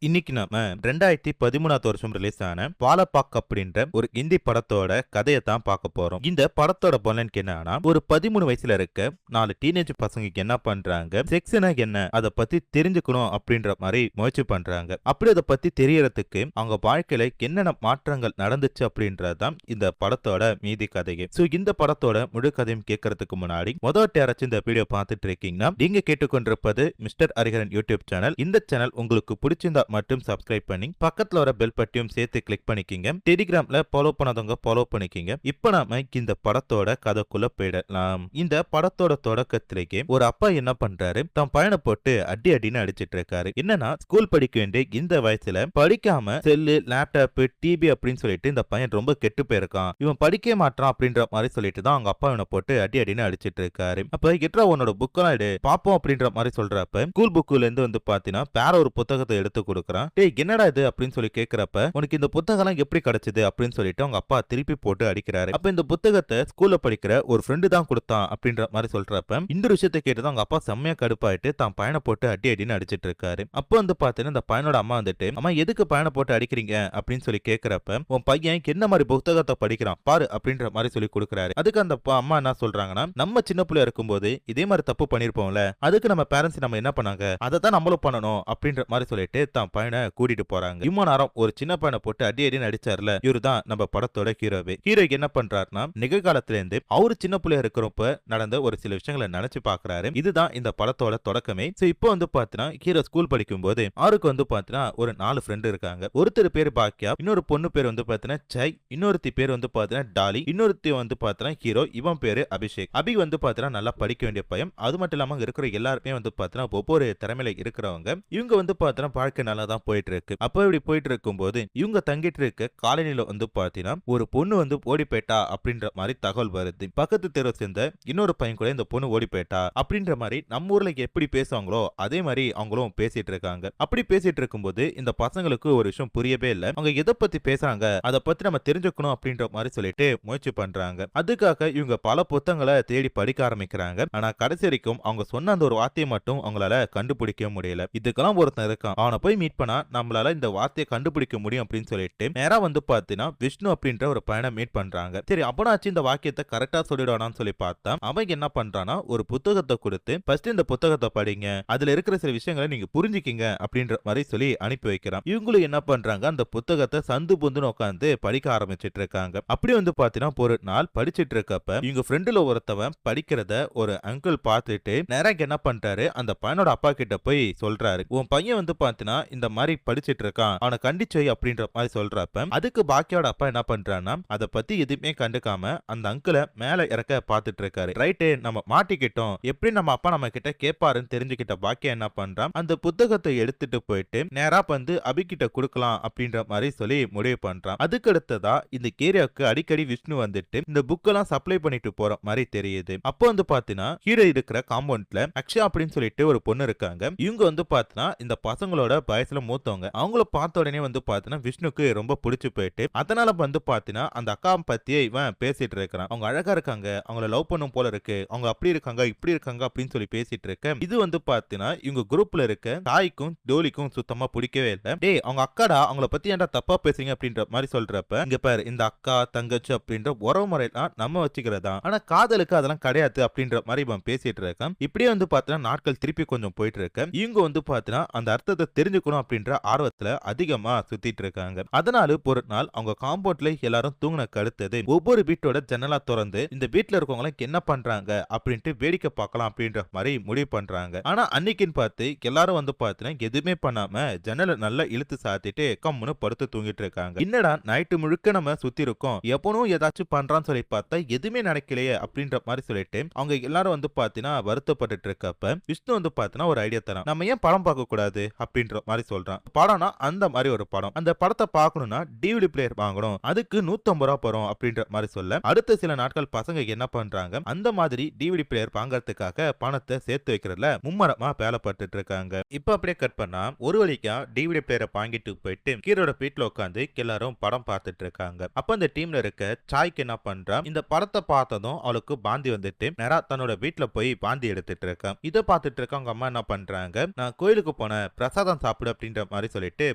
இன்னைக்கு நாம 2013 வருஷம் ரிலீஸ் ஆன பாலபாக் அப்படின்ற ஒரு இந்தி படத்தோட கதையை தான் பார்க்க போறோம். இந்த படத்தோட பொலனுக்கு என்னன்னா, ஒரு 13 வயசுல இருக்க 4 டீனேஜ் பசங்க என்ன பண்றாங்க, செக்ஸ்னா என்ன அதை பத்தி தெரிஞ்சுக்கணும் அப்படின்ற மாதிரி முயற்சி பண்றாங்க. அப்படி அதை பத்தி தெரியறதுக்கு அவங்க வாழ்க்கையில என்னென்ன மாற்றங்கள் நடந்துச்சு அப்படின்றதுதான் இந்த படத்தோட மீதி கதையே. சோ இந்த படத்தோட முழு கதையும் கேட்கறதுக்கு முன்னாடி முதல் யாராச்சும் இந்த வீடியோ பார்த்துட்டு இருக்கீங்கன்னா, நீங்க கேட்டுக்கொண்டிருப்பது மிஸ்டர் ஹரிஹரன் யூடியூப் சேனல். இந்த சேனல் உங்களுக்கு பிடிச்சிருந்தா மட்டும் சப்ஸ்கிரைப் பண்ணி பக்கத்துல வர பெல் பட்டியும் சேர்த்து கிளிக் பண்ணிக்கிங்க. டெலிகிராம்ல ஃபாலோ பண்ணாதவங்க ஃபாலோ பண்ணிக்கிங்க. இப்போ நாம இந்த படத்தோட கதைக்குள்ள போயிடலாம். இந்த படத்தோட தொடக்கத்திலேயே ஒரு அப்பா என்ன பண்றாரு, தன் பையனை போட்டு அடி அடின்னு அடிச்சிட்டு இருக்காரு. என்னன்னா, ஸ்கூல் படிக்க வேண்டிய இந்த வயசுல படிக்காம செல்லு, லேப்டாப், டிவி அப்படின்னு சொல்லிட்டு இந்த பையன் ரொம்ப கெட்டு போயிருக்கான், இவன் படிக்க மாட்டான் அப்படின்ற மாதிரி சொல்லிட்டு தான் அவங்க அப்பா இவனை போட்டு அடி அடின்னு அடிச்சிட்டு இருக்காரு. அப்ப எட்ரா உன்னோட புக்கெல்லாம் எடு பாப்போம் அப்படின்ற மாதிரி சொல்றப்ப ஸ்கூல் புக்குல இருந்து வந்து பாத்தீங்கன்னா பேர ஒரு புத்தகத்தை எடுத்து கொடுக்குறான். டேய் என்னடா இது அப்படின்னு சொல்லி கேக்குறப்ப, உனக்கு இந்த புத்தகம் எப்படி கிடைச்சது அப்படின்னு சொல்லிட்டு அவங்க அப்பா திருப்பி போட்டு அடிக்கிறாரு. அப்ப இந்த புத்தகத்தை ஸ்கூல்ல படிக்கிற ஒரு ஃப்ரெண்டு தான் கொடுத்தான் அப்படின்ற மாதிரி சொல்றப்ப இந்த விஷயத்தை கேட்டு அவங்க அப்பா செம்மையா கடுப்பாயிட்டு தான் பையனை போட்டு அடி அடின்னு அடிச்சிட்டு இருக்காரு. அப்போ வந்து பாத்தீங்கன்னா இந்த பையனோட அம்மா வந்துட்டு, அம்மா எதுக்கு பையனை போட்டு அடிக்கிறீங்க அப்படின்னு சொல்லி கேக்குறப்ப, உன் பையன் என்ன மாதிரி புத்தகத்தை படிக்கிறான் பாரு அப்படின்ற மாதிரி சொல்லி கொடுக்குறாரு. அதுக்கு அந்த அம்மா என்ன சொல்றாங்கன்னா, நம்ம சின்ன பிள்ளையா இருக்கும்போது இதே மாதிரி தப்பு பண்ணிருப்போம்ல, அதுக்கு நம்ம பேரண்ட்ஸ் நம்ம என்ன பண்ணாங்க, அதை தான் நம்மளும் பண்ணணும் அப்படின்ற மாதிரி சொல்லிட்டு தான் பையனை கூட்டிட்டு போறாங்க. இம்மா நேரம் ஒரு சின்ன பையனை போட்டு அடி அடின்னு அடிச்சார்ல, இவரு தான் நம்ம படத்தோட ஹீரோவே. ஹீரோ என்ன பண்றாருன்னா, நிகழ்காலத்துல இருந்து அவரு சின்ன பிள்ளையா இருக்கிறப்ப நடந்த ஒரு சில விஷயங்களை நினைச்சு பாக்குறாரு. இதுதான் இந்த படத்தோட தொடக்கமே. சோ இப்போ வந்து பாத்தீங்கன்னா ஹீரோ ஸ்கூல் படிக்கும் போது அவருக்கு வந்து பாத்தீங்கன்னா ஒரு 4 ஃப்ரெண்ட் இருக்காங்க. ஒருத்தர் பேரு பாக்கியா, இன்னொரு பொண்ணு பேர் வந்து பாத்தீங்கன்னா சை, இன்னொருத்தி பேர் வந்து பாத்தீங்கன்னா டாலி, இன்னொருத்தி வந்து பாத்தீங்கன்னா ஹீரோ, இவன் பேரு அபிஷேக். அபி வந்து பாத்தீங்கன்னா நல்லா படிக்க வேண்டிய பையன். அது மட்டும் இல்லாம இருக்கிற எல்லாருமே வந்து பாத்தீங்கன்னா ஒவ்வொரு திறமையில இருக்கிறவங்க. இவங்க வந்து பாத்தீங்கன்னா வாழ்க்கை நல்லா தான் போயிட்டு இருக்கு. அப்ப இப்படி போயிட்டு இருக்கும் போது இவங்க தங்கிட்டு இருக்க காலனில வந்து பாத்தீங்கன்னா ஒரு பொண்ணு வந்து ஓடி போயிட்டா அப்படின்ற மாதிரி தகவல் வருது. பக்கத்து தெருவை சேர்ந்த இன்னொரு பையன் கூட இந்த பொண்ணு ஓடி போயிட்டா அப்படின்ற மாதிரி நம்ம ஊர்ல எப்படி பேசுவாங்களோ அதே மாதிரி அவங்களும் பேசிட்டு இருக்காங்க. அப்படி பேசிட்டு இருக்கும்போது இந்த பசங்களுக்கு ஒரு விஷயம் புரியவே இல்லை. அவங்க எதை பத்தி பேசுறாங்க அதை பத்தி நம்ம தெரிஞ்சுக்கணும் அப்படின்ற மாதிரி சொல்லிட்டு முயற்சி பண்றாங்க. அதுக்காக இவங்க பல புத்தகங்களை தேடி படிக்க ஆரம்பிக்கிறாங்க. ஆனா கடைசி வரைக்கும் அவங்க சொன்ன அந்த ஒரு வார்த்தையை மட்டும் அவங்களால கண்டுபிடிக்க முடியல. இதுக்கெல்லாம் ஒருத்தன் இருக்கான், அவனை போய் மீட் பண்ணா நம்மளால இந்த வார்த்தையை கண்டுபிடிக்க முடியும் அப்படின்னு சொல்லிட்டு நேரா வந்து பாத்தீங்கன்னா விஷ்ணு அப்படின்ற ஒரு பையனை மீட் பண்றாங்க. சரி அப்பனாச்சு இந்த வாக்கியத்தை கரெக்டா சொல்லிடுவானான்னு சொல்லி பார்த்தா அவன் என்ன பண்றானா, ஒரு புத்தகத்தை கொடுத்து ஃபர்ஸ்ட் இந்த புத்தகத்தை படிங்க, அதுல இருக்கிற சில விஷயங்களை நீங்க புரிஞ்சுக்கிங்க அப்படின்ற மாதிரி சொல்லி அனுப்பி வைக்கிறான். இவங்களும் என்ன பண்றாங்க, அந்த புத்தகத்தை சந்து புந்துன்னு உட்காந்து படிக்க ஆரம்பிச்சிட்டு இருக்காங்க. அப்படி வந்து பாத்தீங்கன்னா ஒரு நாள் படிச்சிட்டு இருக்கப்ப இவங்க ஃப்ரெண்டுல ஒருத்தவன் படிக்கிறத ஒரு அங்கிள் பார்த்துட்டு நேரா என்ன பண்றாரு, அந்த பையனோட அப்பா கிட்ட போய் சொல்றாரு, உன் பையன் வந்து பாத்தீங்கன்னா இந்த மாதிரி படிச்சிட்டு இருக்கான், அவனை கண்டிச்சு அப்படின்ற மாதிரி சொல்றப்ப அதுக்கு பாக்கியோட அப்பா என்ன பண்றான்னா அதை பத்தி எதுவுமே கண்டுக்காம அந்த அங்கிளை மேல இறக்க பார்த்துட்டு இருக்காரு. ரைட்டு நம்ம மாட்டிக்கிட்டோம், எப்படி நம்ம அப்பா நம்ம கிட்ட கேட்பாருன்னு தெரிஞ்சுக்கிட்ட பாக்கியா என்ன பண்றான், அந்த புத்தகத்தை எடுத்துட்டு போயிட்டு நேரா வந்து அபிகிட்ட கொடுக்கலாம் அப்படின்ற மாதிரி சொல்லி முடிவு பண்றான். அதுக்கு அடுத்ததா இந்த ஏரியாவுக்கு அடிக்கடி விஷ்ணு வந்துட்டு இந்த புக்கெல்லாம் சப்ளை பண்ணிட்டு போற மாதிரி தெரியுது. அப்போ வந்து பாத்தீங்கன்னா ஹீரோ இருக்கிற காம்பவுண்ட்ல அக்ஷயா அப்படின்னு சொல்லிட்டு ஒரு பொண்ணு இருக்காங்க. இவங்க வந்து பாத்தீங்கன்னா இந்த பசங்களோட வயசுல மூத்தவங்க. அவங்கள பார்த்த உடனே வந்து பாத்தீங்கன்னா விஷ்ணுக்கு ரொம்ப பிடிச்சு போயிட்டு அதனால வந்து பாத்தீங்கன்னா அந்த அக்கா பத்தியே இவன் பேசிட்டு இருக்கிறான். அவங்க அழகா இருக்காங்க, அவங்கள லவ் பண்ணும் போல இருக்கு, அவங்க அப்படி இருக்காங்க இப்படி இருக்காங்க அப்படின்னு சொல்லி பேசிட்டு இருக்க இது வந்து பாத்தீங்கன்னா இவங்க குரூப்ல இருக்க தாய்க்கும் டோலிக்கும் சுத்தமா பிடிக்கவே இல்லை. டேய் அவங்க அக்காடா, அவங்கள பத்தி ஏன்டா தப்பா பேசுறீங்க அப்படின்ற மாதிரி சொல்றப்ப, இங்க பாரு இந்த அக்கா தங்கச்சி அப்படின்ற உறவு முறையெல்லாம் நம்ம வச்சுக்கிறதா, ஆனா காதலுக்கு அதெல்லாம் கிடையாது அப்படின்ற மாதிரி இவன் பேசிட்டு இருக்கான். இப்படியே வந்து பாத்தீங்கன்னா நாட்கள் திருப்பி கொஞ்சம் போயிட்டு இருக்க இவங்க வந்து பாத்தீங்கன்னா அந்த அர்த்தத்தை தெரிஞ்சுக்கணும் அப்படின்ற ஆர்வத்துல அதிகமா சுத்திட்டு இருக்காங்க. அதனால ஒரு நாள் அவங்க காம்பவுண்ட்ல எல்லாரும் தூங்கினக்கு அடுத்தது ஒவ்வொரு வீட்டோட ஜன்னலா திறந்து இந்த வீட்டுல இருக்கவங்க என்ன பண்றாங்க அப்படின்ட்டு வேடிக்கை பார்க்கலாம் அப்படின்ற மாதிரி முடிவு பண்றாங்க. ஆனா அன்னைக்குன்னு பார்த்து எல்லாரும் வந்து பாத்தீங்கன்னா எதுவுமே பண்ணாம ஜன்னலை நல்லா இழுத்து சாத்திட்டு கம்முன்னு படுத்து தூங்கிட்டு இருக்காங்க. என்னடா நைட்டு முழுக்க நம்ம சுத்தி இருக்கோம், எப்பனும் ஏதாச்சும் பண்றான்னு சொல்லி பார்த்தா எதுவுமே நடக்கலையே அப்படின்ற மாதிரி சொல்லிட்டு அவங்க எல்லாரும் வந்து பாத்தீங்கன்னா வருத்தப்பட்டு இருக்கப்ப விஷ்ணு வந்து பாத்தீங்கன்னா ஒரு ஐடியா தரான், நம்ம ஏன் படம் பார்க்க கூடாது அப்படின்ற மாதிரி சொல்றான். படம்னா அந்த மாதிரி ஒரு படம், அந்த படத்தை பார்க்கணும்னா டிவிடி பிளேயர் வாங்கணும், அதுக்கு 150 ரூபாய் போறோம் அப்படின்ற மாதிரி சொல்ல அடுத்த சில நாட்கள் பசங்க என்ன பண்றாங்க, அந்த மாதிரி டிவிடி பிளேயர் வாங்கறதுக்காக பணத்தை சேர்த்து வைக்கிறதுல மும்மரமா வேலைப்பட்டு இருக்காங்க. இப்ப அப்படியே கட் பண்ணா ஒரு வழிக்கா டிவிடி பிளேயரை வாங்கிட்டு போயிட்டு ஹீரோட வீட்டுல உட்காந்து எல்லாரும் படம் பார்த்துட்டு இருக்காங்க. அப்ப அந்த டீம்ல இருக்க சாய்க்கு என்ன பண்றா, இந்த படத்தை பார்த்ததும் அவளுக்கு பாந்தி வந்துட்டு நேரா தன்னோட வீட்டுல போய் பாந்தி எடுத்துட்டு இருக்கான். இதை பார்த்துட்டு இருக்க அவங்க அம்மா என்ன பண்றாங்க, நான் கோயிலுக்கு போன பிரசாதம் சாப்பிடு அப்படின்ற மாதிரி சொல்லிட்டு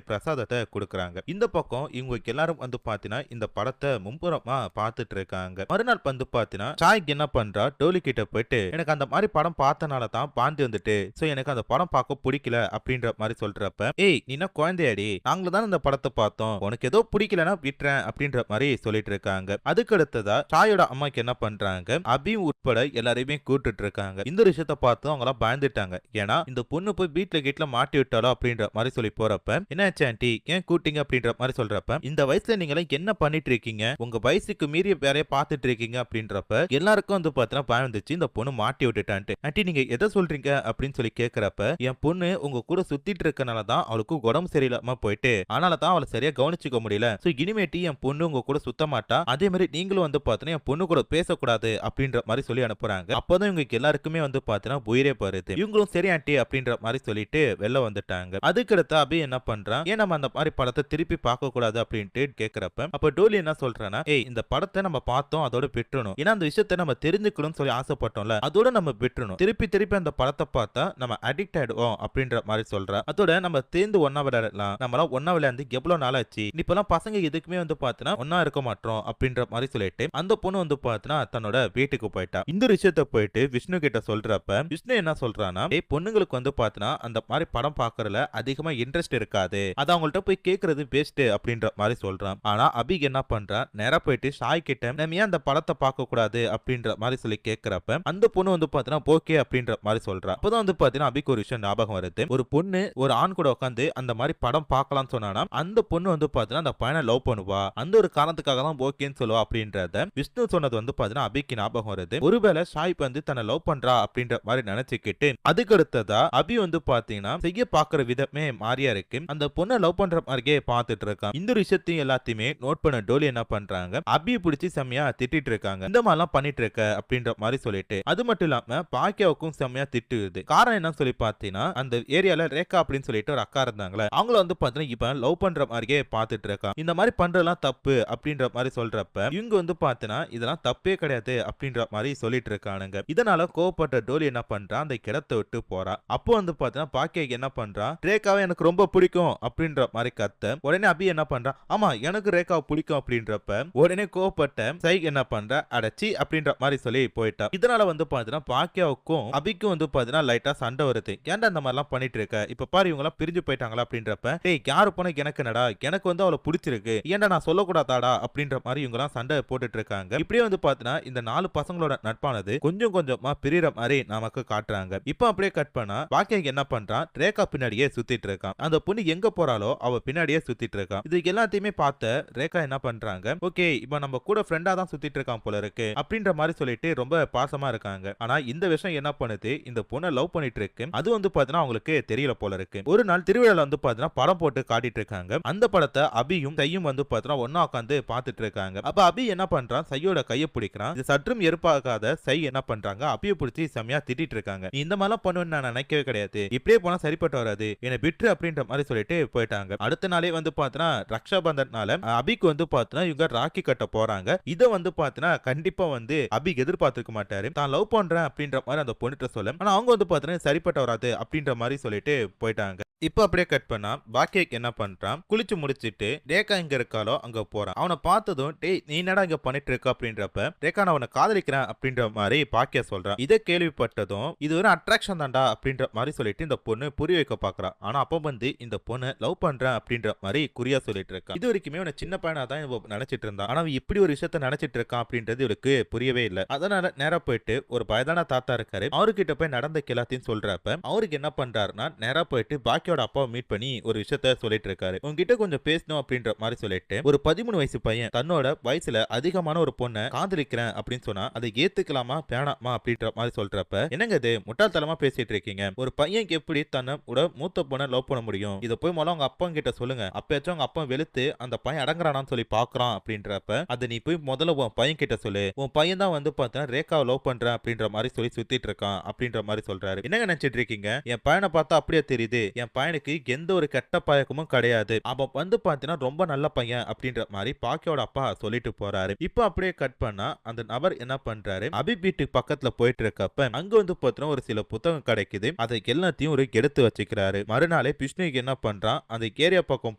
பிரசாதத்தை கொடுக்குறாங்க. இந்த பக்கம் இவங்க எல்லாரும் வந்து பாத்தீங்கன்னா இந்த படத்தை மும்புறமா பாத்துட்டு இருக்காங்க. மறுநாள் வந்து பாத்தீங்கன்னா சாய்க்கு என்ன பண்றா, டோலி கிட்ட போயிட்டு எனக்கு அந்த மாதிரி படம் பார்த்தனால தான் பாண்டி வந்துட்டு சோ எனக்கு அந்த படம் பார்க்க பிடிக்கல அப்படின்ற மாதிரி சொல்றப்ப, ஏய் நீ என்ன குழந்தையாடி, நாங்களும் தான் இந்த படத்தை பார்த்தோம், உனக்கு ஏதோ பிடிக்கலன்னா விட்டுறேன் அப்படின்ற மாதிரி சொல்லிட்டு இருக்காங்க. அதுக்கு அடுத்ததா சாயோட அம்மாக்கு என்ன பண்றாங்க, அபி உட்பட எல்லாரையுமே கூட்டுட்டு இருக்காங்க. இந்த விஷயத்த பார்த்து அவங்க எல்லாம் பயந்துட்டாங்க. ஏன்னா இந்த பொண்ணு போய் வீட்டுல மாட்டி விட்டாலோ அப்படின்ற மாதிரி சொல்லி போறப்ப, என்ன ஆண்டி ஏன் கூட்டிங்க அப்படின்ற மாதிரி சொல்றப்ப, இந்த வயசுல நீங்க எல்லாம் என்ன பண்ணிட்டு இருக்கீங்க, உங்க வயசுக்கு மீறிய வேலையை பார்த்துட்டு இருக்கீங்க அப்படின்றப்ப எல்லாருக்கும் வந்து பார்த்தா பயம் வந்துச்சு, இந்த பொண்ணு மாட்டி விட்டுட்டான்ட்டு. ஆண்டி நீங்க எதை சொல்றீங்க அப்படின்னு சொல்லி கேட்கிறப்ப, என் பொண்ணு உங்க கூட சுத்திட்டு இருக்கனால தான் அவளுக்கு உடம்பு சரியில்லாம போயிட்டு அதனால தான் அவளை சரியா கவனிச்சுக்க முடியல. சோ இனிமேட்டு என் பொண்ணு உங்க கூட சுத்த மாட்டா, அதே மாதிரி நீங்களும் வந்து பாத்தீங்கன்னா என் பொண்ணு கூட பேசக்கூடாது அப்படின்ற மாதிரி சொல்லி அனுப்புறாங்க. அப்பதான் இவங்களுக்கு எல்லாருக்குமே வந்து பாத்தீங்கன்னா உயிரே போறது. இவங்களும் சரி ஆண்டி அப்படின்ற மாதிரி சொல்லிட்டு வெளில வந்துட்டாங்க. அதுக்கடுத்து அபி என்ன பண்றான், ஏன் நம்ம அந்த மாதிரி படத்தை திருப்பி பார்க்க கூடாது அப்படின்ட்டு கேட்கிறப்ப, அப்ப டோலி என்ன சொல்றானா, ஏய் இந்த படத்தை நம்ம பார்த்தோம் அதோட விட்டுறணும், ஏன்னா அந்த விஷயத்தை நம்ம தெரிஞ்சுக்கணும்னு சொல்லி ஆசைப்பட்டோம்ல அதோட நம்ம விட்டுறணும், திருப்பி திருப்பி அந்த படத்தை பார்த்தா நம்ம அடிக்ட் ஆயிடுவோம் அப்படின்ற மாதிரி சொல்றா. அதோட நம்ம சேர்ந்து ஒன்னா விளையாடலாம், நம்மளாம் ஒன்னா விளையாண்டு எவ்வளவு நாள் ஆச்சு, இப்பெல்லாம் பசங்க எதுக்குமே வந்து பாத்தீங்கன்னா ஒன்னா இருக்க மாட்டோம் அப்படின்ற மாதிரி சொல்லிட்டு அந்த பொண்ணு வந்து பாத்தீங்கன்னா தன்னோட வீட்டுக்கு போயிட்டா. இந்த விஷயத்த போயிட்டு விஷ்ணு கிட்ட சொல்றப்ப விஷ்ணு என்ன சொல்றானா, ஏய் பொண்ணுங்களுக்கு வந்து பாத்தீங்கன்னா அந்த மாதிரி படம் பாக்குறதுல அதிகமா இன்ட்ரெஸ்ட் இருக்காது, அது அவங்கள்ட்ட போய் கேக்குறது வேஸ்ட் அப்படின்ற மாதிரி சொல்றான். ஆனா அபிக் என்ன பண்றான், நேரா போயிட்டு ஷாய் கிட்ட நம்ம ஏன் அந்த படத்தை பார்க்க கூடாது அப்படின்ற மாதிரி சொல்லி கேட்கிறப்ப அந்த பொண்ணு வந்து பாத்தீங்கன்னா ஓகே அப்படின்ற மாதிரி சொல்றா. அப்பதான் வந்து பாத்தீங்கன்னா அபிக்கு ஒரு விஷயம் ஞாபகம் வருது, ஒரு பொண்ணு ஒரு ஆண் கூட உட்காந்து அந்த மாதிரி படம் பார்க்கலாம்னு சொன்னா அந்த பொண்ணு வந்து பாத்தீங்கன்னா அந்த பையனை லவ் பண்ணுவா, அந்த ஒரு காரணத்துக்காக தான் ஓகேன்னு சொல்லுவா அப்படின்றத விஷ்ணு சொன்னது வந்து பாத்தீங்கன்னா அபிக்கு ஞாபகம் வருது. ஒருவேளை ஷாய் வந்து தன்னை லவ் பண்றா அப்படின்ற மாதிரி நினைச்சுக்கிட்டு அதுக்கு அடுத்ததா அபி வந்து பாத்தீங்கன்னா செய்ய பாக்குற விதமே மாறியா இருக்கு, அந்த பொண்ணை லவ் பண்ற மாதிரியே பாத்துட்டு இருக்கான். இந்த விஷயத்தையும் எல்லாத்தையுமே நோட் பண்ண டோலி என்ன பண்றாங்க, அபியை பிடிச்சி செம்மையா திட்டிட்டு இருக்காங்க, இந்த மாதிரிலாம் பண்ணிட்டு இருக்க அப்படின்ற மாதிரி சொல்லிட்டு. அது மட்டும் இல்லாம பாக்கியாவுக்கும் செம்மையா திட்டுது. காரணம் என்ன சொல்லி பாத்தீங்கன்னா அந்த ஏரியால ரேகா அப்படின்னு சொல்லிட்டு ஒரு அக்கா இருந்தாங்களே, அவங்கள வந்து பாத்தீங்கன்னா இப்ப லவ் பண்ற மாதிரியே பாத்துட்டு இருக்கா, இந்த மாதிரி பண்றதெல்லாம் தப்பு அப்படின்ற மாதிரி சொல்றப்ப இவங்க வந்து பாத்தீங்கன்னா இதெல்லாம் தப்பே கிடையாது அப்படின்ற மாதிரி சொல்லிட்டு இருக்கானுங்க. இதனால கோவப்பட்ட டோலி என்ன பண்றா, அந்த கிடத்தை விட்டு போறா. அப்போ வந்து பாத்தீங்கன்னா பாக்கியா என்ன பண்றா, ரேகாவை எனக்கு ரொம்ப பிடிக்கும் அப்படின்ற மாதிரி கத்த உடனே அபி என்ன பண்றா, ஆமா எனக்கு ரேகாவை பிடிக்கும் அப்படின்றப்ப உடனே கோவப்பட்ட சை என்ன பண்றா, அடச்சி அப்படின்ற மாதிரி சொல்லி போயிட்டா. இதனால வந்து பாத்தீங்கன்னா பாக்கியாவுக்கும் அபிக்கும் வந்து பாத்தீங்கன்னா லைட்டா சண்டை வருது, ஏன்டா இந்த மாதிரி எல்லாம் பண்ணிட்டு இருக்க, இப்ப பாரு இவங்க எல்லாம் பிரிஞ்சு போயிட்டாங்களா அப்படின்றப்ப, டேய் யாரு போன எனக்கு என்னடா, எனக்கு வந்து அவளை பிடிச்சிருக்கு, ஏன்டா நான் சொல்லக்கூடாதாடா அப்படின்ற மாதிரி இவங்க எல்லாம் சண்டை போட்டுட்டு இருக்காங்க. இப்படியே வந்து பாத்தீங்கன்னா இந்த 4 பசங்களோட நட்பானது கொஞ்சம் கொஞ்சமா பிரிற மாதிரி நமக்கு காட்டுறாங்க. இப்ப அப்படியே கட் பண்ணா பாக்கியா என்ன பண்றான், ரேகா பின்னாடியே சுத்திட்டு இருக்கான், அந்த பொண்ணு எங்க போறாளோ அவ பின்னாடியே சுத்திட்டு இருக்கான். இது எல்லாத்தையுமே பார்த்த ரேகா என்ன பண்றாங்க, ஓகே இப்ப நம்ம கூட ஃப்ரெண்டா தான் சுத்திட்டு இருக்கான் போல இருக்கு அப்படின்ற மாதிரி சொல்லிட்டு ரொம்ப பாசமா இருக்காங்க. ஆனா இந்த விஷயம் என்ன பண்ணுது, இந்த பொண்ணை லவ் பண்ணிட்டு இருக்கு, அது வந்து பாத்தீங்கன்னா அவங்களுக்கு தெரியல போல இருக்கு. ஒரு நாள் திருவிழால வந்து பாத்தீங்கன்னா படம் போட்டு காட்டிட்டு இருக்காங்க. அந்த படத்தை அபியும் சையும் வந்து பாத்தீங்கன்னா ஒன்னா உட்காந்து பாத்துட்டு இருக்காங்க. அப்ப அபி என்ன பண்றான், சையோட கையை பிடிக்கிறான். இது சற்றும் எதிர்பார்க்காத சை என்ன பண்றாங்க, அபியை பிடிச்சி செமையா திட்டிட்டு இருக்காங்க. நீ இந்த மாதிரிலாம் பண்ணுவேன்னு நான் நினைக்கவே கிடையாது, இப்படியே போனா சரிப்பட்டு வராது, என்னை விட்டு அப்படின்ற மாதிரி சொல்லிட்டு போயிட்டாங்க. அடுத்த நாளே வந்து பாத்தீங்கன்னா ரக்ஷா பந்தனால அபிக்கு வந்து பாத்தீங்கன்னா இவங்க ராக்கி கட்ட போறாங்க. இத வந்து பாத்தீங்கன்னா கண்டிப்பா வந்து அபி எதிர்பார்த்திருக்க மாட்டாரு, தான் லவ் பண்றேன் அப்படின்ற மாதிரி அந்த பொண்ணுட்ட சொல்ல, ஆனா அவங்க வந்து பாத்தீங்கன்னா சரிப்பட்டு வராது அப்படின்ற மாதிரி சொல்லிட்டு போயிட்டாங்க. இப்ப அப்படியே கட் பண்ணா பாக்கியக்கு என்ன பண்றான், குளிச்சு முடிச்சிட்டு ரேகா எங்க இருக்காலோ அங்க போறான். அவனை பார்த்ததும் டேய் நீ என்னடா இங்க பண்ணிட்டு இருக்க அப்படின்றப்ப, ரேகா நான் அவனை காதலிக்கிறேன் அப்படின்ற மாதிரி பாக்கியா சொல்றான். இதை கேள்விப்பட்டதும் இது ஒரு அட்ராக்ஷன் தான்டா அப்படின்ற மாதிரி சொல்லிட்டு இந்த பொண்ணு புரிய வைக்க பாக்குறா. ஆனா அப்ப வந்து இந்த பொண்ணு லவ் பண்றேன் அப்படின்ற மாதிரி குறியா சொல்லிட்டு இருக்கா. இது வரைக்குமே அவனை சின்ன பையனா தான் நினைச்சிட்டு இருந்தான், ஆனா இப்படி ஒரு விஷயத்த நினைச்சிட்டு இருக்கான் அப்படின்றது இவருக்கு புரியவே இல்லை. அதனால நேரா போயிட்டு ஒரு வயதான தாத்தா இருக்காரு, அவர்கிட்ட போய் நடந்த எல்லாத்தையும் சொல்றப்ப அவருக்கு என்ன பண்றாருன்னா நேரா போயிட்டு பாக்கியோட அப்பாவை மீட் பண்ணி ஒரு விஷயத்த சொல்லிட்டு இருக்காரு. உங்ககிட்ட கொஞ்சம் பேசணும் அப்படின்ற மாதிரி சொல்லிட்டு ஒரு 13 வயசு பையன் தன்னோட வயசுல அதிகமான ஒரு பொண்ணை காதலிக்கிறேன் அப்படின்னு சொன்னா அதை ஏத்துக்கலாமா வேணாமா அப்படின்ற மாதிரி சொல்றப்ப, என்னங்க இது முட்டாள்தனமா பேசிட்டு இருக்கீங்க, ஒரு பையன் எப்படி தன்னோட மூத்த பொண்ணை லவ் பண்ண முடியும், இதை போய் முதல்ல உங்க அப்பா கிட்ட சொல்லுங்க, அப்பயாச்சும் உங்க அப்பா வெளுத்து அந்த பையன் அடங்குறானான்னு சொல்லி பாக்குறான் அப்படின்றப்ப, அதை நீ போய் முதல்ல உன் பையன் கிட்ட சொல்லு, உன் பையன் தான் வந்து பார்த்தா ரேகாவை லவ் பண்றேன் அப்படின்ற மாதிரி சொல்லி சுத்திட்டு இருக்கான் அப்படின்ற மாதிரி சொல்றாரு. என்னங்க நினைச்சிட்டு இருக்கீங்க, என் பையனை பார்த்தா அப்படியே தெரியுது, என் பையனுக்கு எந்த ஒரு கெட்ட பழக்கமும் கிடையாது, அவன் வந்து பாத்தீங்கன்னா ரொம்ப நல்ல பையன் அப்படின்ற மாதிரி பாக்கியோட அப்பா சொல்லிட்டு போறாரு. இப்ப அப்படியே கட் பண்ணா அந்த நபர் என்ன பண்றாரு, அபி வீட்டுக்கு பக்கத்துல போயிட்டு இருக்கப்ப அங்க வந்து பாத்தீங்கன்னா ஒரு சில புத்தகம் கிடைக்குது. அதை எல்லாத்தையும் ஒரு எடுத்து வச்சுக்கிறாரு. மறுநாளே விஷ்ணுக்கு என்ன பண்றான், அந்த ஏரியா பக்கம்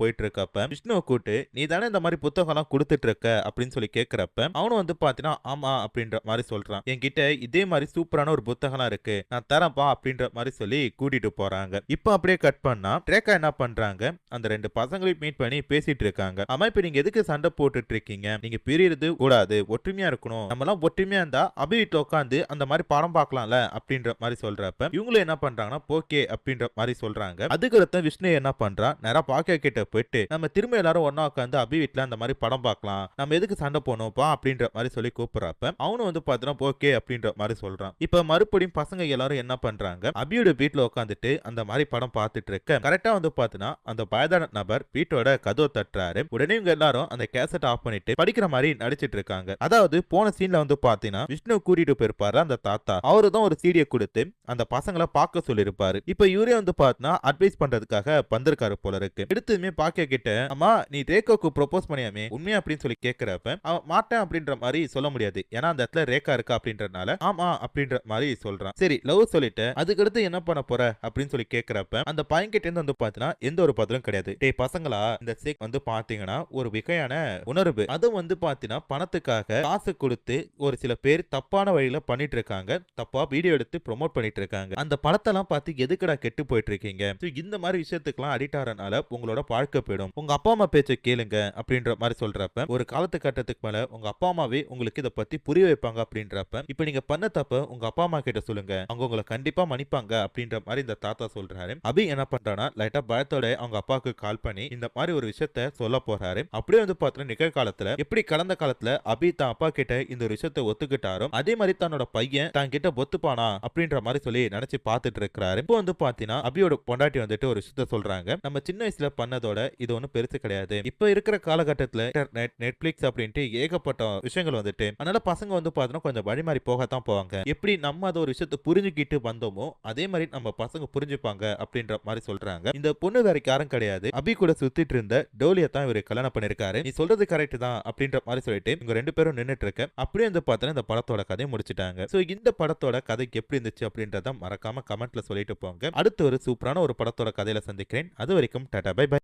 போயிட்டு இருக்கப்ப விஷ்ணுவை கூட்டு நீ தானே இந்த மாதிரி புத்தகம் எல்லாம் கொடுத்துட்டு இருக்க அப்படின்னு சொல்லி கேட்கிறப்ப அவனும் வந்து பாத்தீங்கன்னா ஆமா அப்படின்ற மாதிரி சொல்றான். என்கிட்ட இதே மாதிரி சூப்பரான ஒரு புத்தகம் இருக்கு, நான் தரப்பா அப்படின்ற மாதிரி சொல்லி கூட்டிட்டு போறாங்க. இப்ப அப்படியே கட் பண்ணா ரேகா என்ன பண்றாங்க, அந்த ரெண்டு பசங்களையும் மீட் பண்ணி பேசிட்டு இருக்காங்க. ஆமா இப்ப நீங்க எதுக்கு சண்டை போட்டுட்டு இருக்கீங்க, நீங்க பிரியறது கூடாது, ஒற்றுமையா இருக்கணும், நம்ம எல்லாம் ஒற்றுமையா இருந்தா அபி வீட்டுல உட்காந்து அந்த மாதிரி படம் பார்க்கலாம்ல அப்படின்ற மாதிரி சொல்றப்ப இவங்களும் என்ன பண்றாங்கன்னா ஓகே அப்படின்ற மாதிரி சொல்றாங்க. அதுக்கடுத்து விஷ்ணு என்ன பண்றா, நேரா பாக்கியா கிட்ட போயிட்டு நம்ம திரும்ப எல்லாரும் ஒன்னா உட்காந்து அபி வீட்டுல அந்த மாதிரி படம் பார்க்கலாம், நம்ம எதுக்கு சண்டை போனோம்ப்பா அப்படின்ற மாதிரி சொல்லி கூப்பிடுறப்ப அவனும் வந்து பாத்தீங்கன்னா ஓகே அப்படின்ற மாதிரி சொல்றான். இப்ப மறுபடியும் பசங்க எல்லாரும் என்ன பண்றாங்க, அபியோட வீட்டுல உட்காந்துட்டு அந்த மாதிரி படம் பார்த்துட்டு இருக்க கரெக்டா வந்து பாத்தீங்கன்னா அந்த வயதான நபர் வீட்டோட கதவை தட்டுறாரு. உடனே இவங்க எல்லாரும் அந்த கேசட் ஆஃப் பண்ணிட்டு படிக்கிற மாதிரி நடிச்சிட்டு இருக்காங்க. அதாவது போன சீன்ல வந்து பாத்தீங்கன்னா விஷ்ணு கூட்டிட்டு போயிருப்பாரு அந்த தாத்தா, அவரு தான் ஒரு சீடியை கொடுத்து அந்த பசங்களை பார்க்க சொல்லிருப்பாரு. இப்ப இவரே வந்து பாத்தீங்கன்னா அட்வைஸ் பண்றதுக்காக வந்திருக்காரு போல இருக்கு. எடுத்ததுமே பாக்கிய கிட்ட அம்மா நீ ரேகாவுக்கு ப்ரோபோஸ் பண்ணியாமே உண்மையா அப்படின்னு சொல்லி கேட்கிறப்ப அவன் மாட்டேன் அப்படின்ற மாதிரி சொல்ல முடியாது, ஏன்னா அந்த இடத்துல ரேகா இருக்கா அப்படின்றனால ஆமா அப்படின்ற மாதிரி சொல்றான். சரி லவ் சொல்லிட்டு அதுக்கடுத்து என்ன பண்ண போற அப்படின்னு சொல்லி கேட்கிறப்ப அந்த பையன் கிட்ட இருந்து வந்து பாத்தீங்கன்னா எந்த ஒரு பதிலும் கிடையாது. டேய் பசங்களா, இந்த சேக் வந்து பாத்தீங்கன்னா ஒரு வகையான உணர்வு, அது வந்து பாத்தீங்கன்னா பணத்துக்காக காசு கொடுத்து ஒரு சில பேர் தப்பான வழியில பண்ணிட்டு இருக்காங்க, தப்பா வீடியோ எடுத்து ப்ரோமோட் பண்ணிட்டு இருக்காங்க. அந்த படத்தெல்லாம் பார்த்து எதுக்குடா கெட்டு போயிட்டு இருக்கீங்க, இந்த மாதிரி விஷயத்துக்குலாம் அடிக்ட் ஆறனால உங்களோட வாழ்க்கை போயிடும், உங்க அப்பா அம்மா பேச்சை கேளுங்க அப்படின்ற மாதிரி சொல்றப்ப ஒரு காலத்து கட்டத்துக்கு மேல உங்க அப்பா அம்மாவே உங்களுக்கு இதை பத்தி புரிய வைப்பாங்க அப்படின்றப்ப இப்ப நீங்க பண்ண தப்ப உங்க அப்பா அம்மா கிட்ட சொல்லுங்க, அவங்க உங்களை கண்டிப்பா மன்னிப்பாங்க அப்படின்ற மாதிரி இந்த தாத்தா சொல்றாரு. அபி என்ன பண்றானா லைட்டா பயத்தோட அவங்க அப்பாவுக்கு கால் பண்ணி இந்த மாதிரி ஒரு விஷயத்த சொல்ல போறாரு. அப்படியே வந்து பாத்தீங்கன்னா நிகழ்காலத்துல எப்படி கடந்த காலத்துல அபி தான் அப்பா கிட்ட இந்த ஒரு விஷயத்தை ஒத்துக்கிட்டாரோ அதே மாதிரி தன்னோட பையன் தான் கிட்ட ஒத்துப்பானா அப்படின்ற மாதிரி சொல்லி நினைச்சு பார்த்துட்டு இருக்கிறாரு. இப்போ வந்து பாத்தீங்கன்னா அபியோட பொண்டாட்டி வந்துட்டு ஒரு விஷயத்த சொல்றாங்க, நம்ம சின்ன வயசுல பண்ணதோட இது ஒன்னும் பெருசு கிடையாது, இப்ப இருக்கிற காலகட்டத்துல இன்டர்நெட் நெட்ஃபிளிக்ஸ் அப்படின்ட்டு ஏகப்பட்ட விஷயங்கள் வந்துட்டு அதனால பசங்க வந்து பாத்தீங்கன்னா கொஞ்சம் வழிமாறி போகத்தான் போவாங்க, எப்படி நம்ம அதை ஒரு விஷயத்த புரிஞ்சுக்கிட்டு வந்தோமோ அதே மாதிரி நம்ம பசங்க புரிஞ்சுப்பாங்க அப்படின்ற மாதிரி சொல்றாங்க. இந்த பொண்ணு வேற யாரும் கிடையாது, அபி கூட சுத்திட்டு இருந்த டோலியை தான் இவரு கல்யாணம் பண்ணிருக்காரு, நீ சொல்றது கரெக்ட் தான் அப்படின்ற மாதிரி சொல்லிட்டு இவங்க ரெண்டு பேரும் நின்னுட்டு இருக்க அப்படியே வந்து பார்த்தா இந்த படத்தோட கதையை முடிச்சிட்டாங்க. சோ இந்த படத்தோட கதை எப்படி இருந்துச்சு அப்படின்றத மறக்காம கமெண்ட்ல சொல்லிட்டு போங்க. அடுத்து ஒரு சூப்பரான ஒரு படத்தோட கதையில சந்திக்கிறேன். அது வரைக்கும் டாடா பை பை.